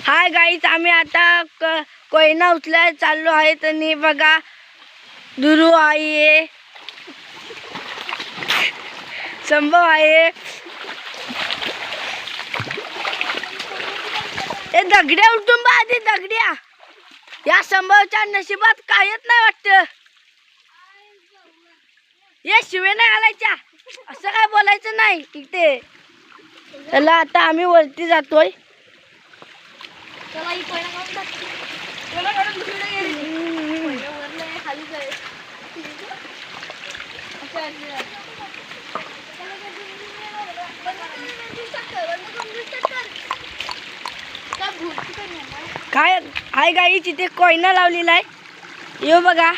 Hi guys, आम्ही आता कोयना उचलायला चाललो आहे. तर बघा दुरू आहे, संभव आहे. ए दगड्या उलटून बा आधी दगड्या. या संभवच्या नशिबात काहीच नाही वाटतं. ये शिवे नाही घालायच्या, असं काय बोलायचं नाही इथे. चला आता आम्ही वरती जातोय. काय हाय गाईच, इथे कोयना लावलेला आहे. येऊ बघा.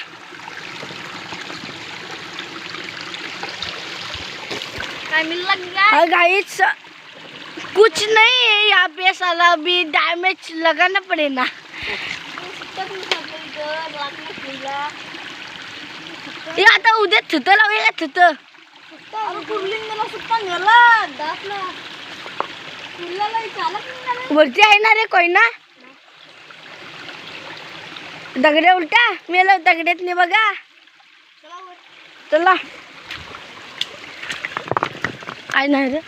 हाय गाईच, कुछ नहीं है यहाँ पे, साला भी डैमेज लगाना पड़ेगा. ये आता उद्या थुत लावूया का थुत. वरती आहे ना रे कोयना. दगड्या उलटा मेला दगड्यात नाही बघा. चला आहे ना रे.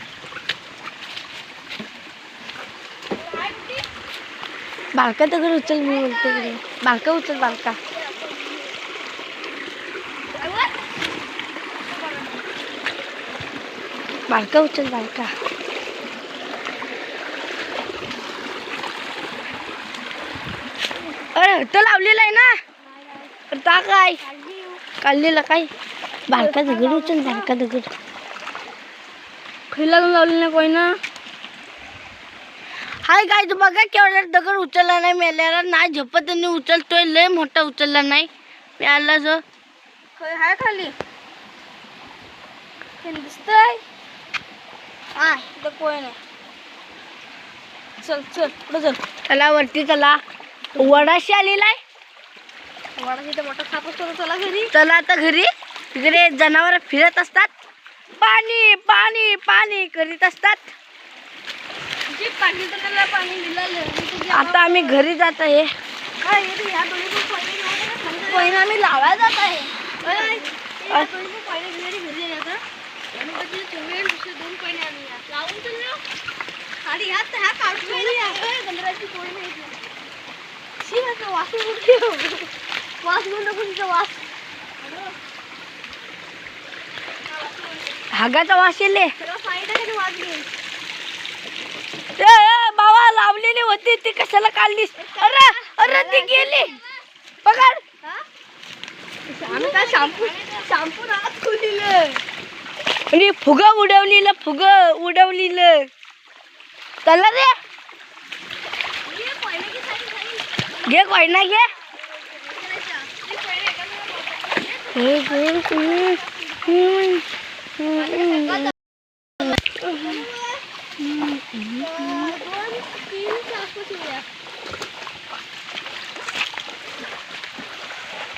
बालका दगड उचल, मी बोलते बालका उचल. बालका बालका उचल. बालका अरे तो लावलेला आहे ना. ता काय काढलेला काय. बालका दगड उचल. बालका दगड खिला लावलेला कोयना. हाय गाईज, बघा केवढा दगड उचलला नाही. मेल्याला नाही झपतनी उचलतोय. लय मोठा उचलला नाही. मी आला जो हाय खाली दिसतंय. हा इथं कोयना. चल चल पुढे चल. चला वरती चला. वडाशी आलेला आहे. वडा तिथे मोठा साप असतो. चला घरी. चला आता घरी. तिकडे जनावर फिरत असतात. पाणी पाणी पाणी करीत असतात. आता आम्ही घरी जात आहे. कोयना आम्ही लावायला जात आहे. हागाचा वास येले. बाबा लावलेली होती ती कशाला काढलीस. अरे अरे ती गेली. पकड. आम्ही काय शॅम्पू नावात खुलीलं आणि फुगा उडवलेलं. फुगा उडवलेलं. चला रे घे कोयना घे.